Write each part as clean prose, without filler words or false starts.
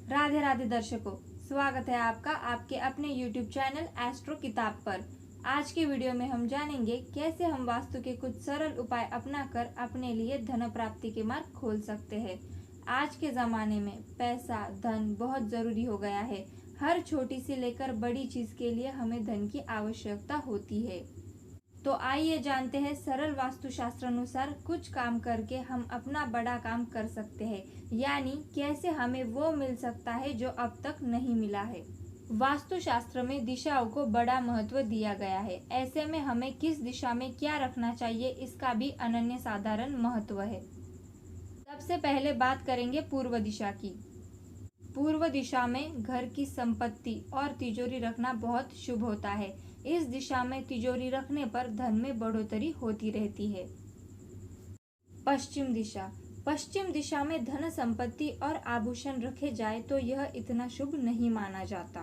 राधे राधे दर्शकों, स्वागत है आपका आपके अपने YouTube चैनल एस्ट्रो किताब पर। आज के वीडियो में हम जानेंगे कैसे हम वास्तु के कुछ सरल उपाय अपनाकर अपने लिए धन प्राप्ति के मार्ग खोल सकते हैं। आज के ज़माने में पैसा धन बहुत ज़रूरी हो गया है। हर छोटी सी लेकर बड़ी चीज़ के लिए हमें धन की आवश्यकता होती है। तो आइए जानते हैं सरल वास्तुशास्त्र अनुसार कुछ काम करके हम अपना बड़ा काम कर सकते हैं, यानी कैसे हमें वो मिल सकता है जो अब तक नहीं मिला है। वास्तुशास्त्र में दिशाओं को बड़ा महत्व दिया गया है। ऐसे में हमें किस दिशा में क्या रखना चाहिए इसका भी अनन्य साधारण महत्व है। सबसे पहले बात करेंगे पूर्व दिशा की। पूर्व दिशा में घर की संपत्ति और तिजोरी रखना बहुत शुभ होता है। इस दिशा में तिजोरी रखने पर धन में बढ़ोतरी होती रहती है। पश्चिम दिशा। पश्चिम दिशा में धन संपत्ति और आभूषण रखे जाए तो यह इतना शुभ नहीं माना जाता।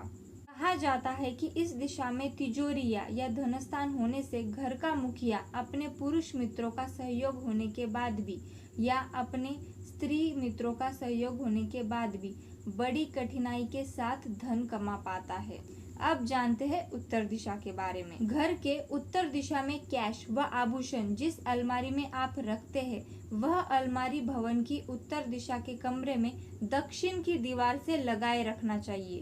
कहा जाता है कि इस दिशा में तिजोरिया या धनस्थान होने से घर का मुखिया अपने पुरुष मित्रों का सहयोग होने के बाद भी या अपने स्त्री मित्रों का सहयोग होने के बाद भी बड़ी कठिनाई के साथ धन कमा पाता है। अब जानते हैं उत्तर दिशा के बारे में। घर के उत्तर दिशा में कैश व आभूषण जिस अलमारी में आप रखते हैं, वह अलमारी भवन की उत्तर दिशा के कमरे में दक्षिण की दीवार से लगाए रखना चाहिए।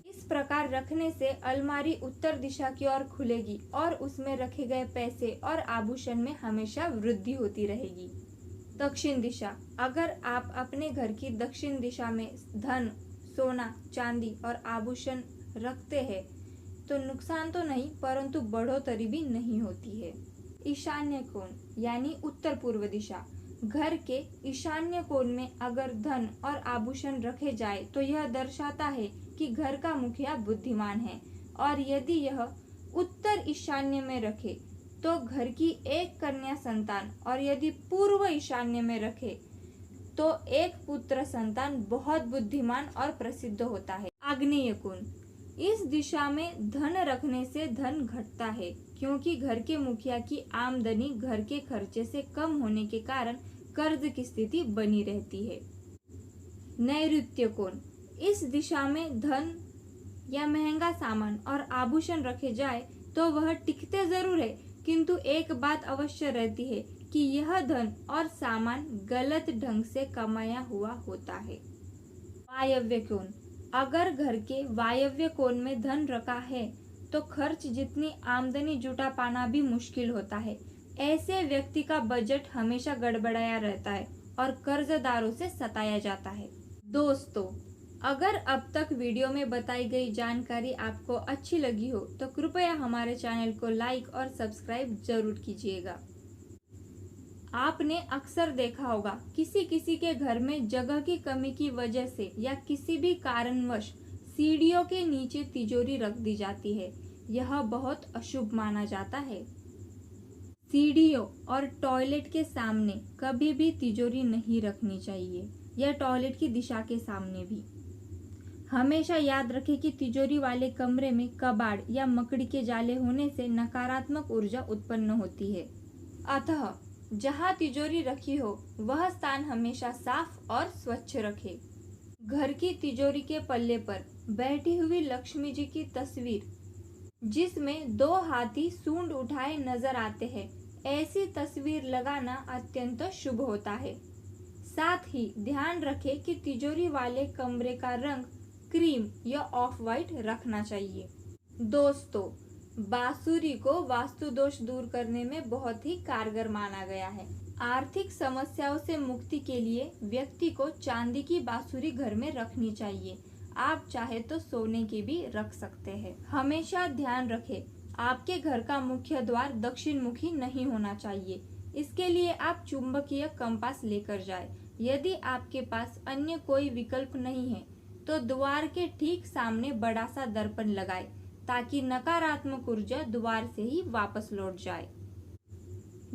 इस प्रकार रखने से अलमारी उत्तर दिशा की ओर खुलेगी और उसमें रखे गए पैसे और आभूषण में हमेशा वृद्धि होती रहेगी। दक्षिण दिशा। अगर आप अपने घर की दक्षिण दिशा में धन, सोना, चांदी और आभूषण रखते हैं तो नुकसान तो नहीं परंतु बढ़ोतरी भी नहीं होती है। ईशान्य कोण यानी उत्तर पूर्व दिशा। घर के ईशान्य कोण में अगर धन और आभूषण रखे जाए तो यह दर्शाता है कि घर का मुखिया बुद्धिमान है, और यदि यह उत्तर ईशान्य में रखे तो घर की एक कन्या संतान, और यदि पूर्व ईशान्य में रखे तो एक पुत्र संतान बहुत बुद्धिमान और प्रसिद्ध होता है। आग्नेय कोण। इस दिशा में धन रखने से धन घटता है, क्योंकि घर के मुखिया की आमदनी घर के खर्चे से कम होने के कारण कर्ज की स्थिति बनी रहती है। नैऋत्य कोण। इस दिशा में धन या महंगा सामान और आभूषण रखे जाए तो वह टिकते जरूर है, किंतु एक बात अवश्य रहती है कि यह धन और सामान गलत ढंग से कमाया हुआ होता है। वायव्य कोण। अगर घर के वायव्य कोण में धन रखा है तो खर्च जितनी आमदनी जुटा पाना भी मुश्किल होता है। ऐसे व्यक्ति का बजट हमेशा गड़बड़ाया रहता है और कर्जदारों से सताया जाता है। दोस्तों, अगर अब तक वीडियो में बताई गई जानकारी आपको अच्छी लगी हो तो कृपया हमारे चैनल को लाइक और सब्सक्राइब जरूर कीजिएगा। आपने अक्सर देखा होगा किसी किसी के घर में जगह की कमी की वजह से या किसी भी कारणवश सीढ़ियों के नीचे तिजोरी रख दी जाती है। यह बहुत अशुभ माना जाता है। सीढ़ियों और टॉयलेट के सामने कभी भी तिजोरी नहीं रखनी चाहिए, या टॉयलेट की दिशा के सामने भी। हमेशा याद रखें कि तिजोरी वाले कमरे में कबाड़ या मकड़ी के जाले होने से नकारात्मक ऊर्जा उत्पन्न होती है। अतः जहाँ तिजोरी रखी हो वह स्थान हमेशा साफ और स्वच्छ रखें। घर की तिजोरी के पल्ले पर बैठी हुई लक्ष्मी जी की तस्वीर, जिसमें 2 हाथी सूंड उठाए नजर आते हैं, ऐसी तस्वीर लगाना अत्यंत शुभ होता है। साथ ही ध्यान रखें कि तिजोरी वाले कमरे का रंग क्रीम या ऑफ वाइट रखना चाहिए। दोस्तों, बांसुरी को वास्तु दोष दूर करने में बहुत ही कारगर माना गया है। आर्थिक समस्याओं से मुक्ति के लिए व्यक्ति को चांदी की बांसुरी घर में रखनी चाहिए। आप चाहे तो सोने की भी रख सकते हैं। हमेशा ध्यान रखें, आपके घर का मुख्य द्वार दक्षिण मुखी नहीं होना चाहिए। इसके लिए आप चुंबकीय कंपास लेकर जाएं। यदि आपके पास अन्य कोई विकल्प नहीं है तो द्वार के ठीक सामने बड़ा सा दर्पण लगाएं, ताकि नकारात्मक ऊर्जा द्वार से ही वापस लौट जाए।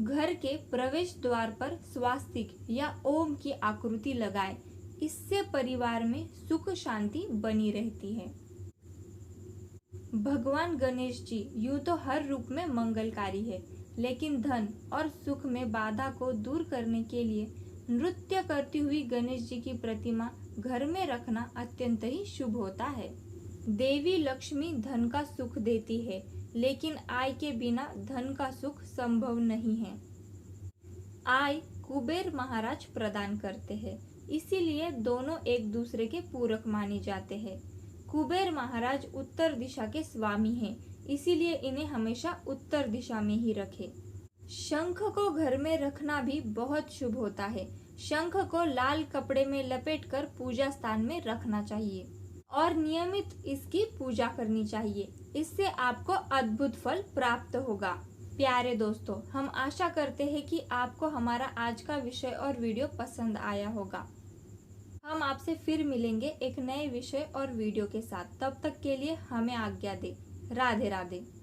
घर के प्रवेश द्वार पर स्वास्तिक या ओम की आकृति लगाएं। इससे परिवार में सुख शांति बनी रहती है। भगवान गणेश जी यूं तो हर रूप में मंगलकारी है, लेकिन धन और सुख में बाधा को दूर करने के लिए नृत्य करती हुई गणेश जी की प्रतिमा घर में रखना अत्यंत ही शुभ होता है। देवी लक्ष्मी धन का सुख देती है, लेकिन आय के बिना धन का सुख संभव नहीं है। आय कुबेर महाराज प्रदान करते हैं, इसीलिए दोनों एक दूसरे के पूरक माने जाते हैं। कुबेर महाराज उत्तर दिशा के स्वामी हैं, इसीलिए इन्हें हमेशा उत्तर दिशा में ही रखें। शंख को घर में रखना भी बहुत शुभ होता है। शंख को लाल कपड़े में लपेटकर पूजा स्थान में रखना चाहिए और नियमित इसकी पूजा करनी चाहिए। इससे आपको अद्भुत फल प्राप्त होगा। प्यारे दोस्तों, हम आशा करते हैं कि आपको हमारा आज का विषय और वीडियो पसंद आया होगा। हम आपसे फिर मिलेंगे एक नए विषय और वीडियो के साथ। तब तक के लिए हमें आज्ञा दें। राधे राधे।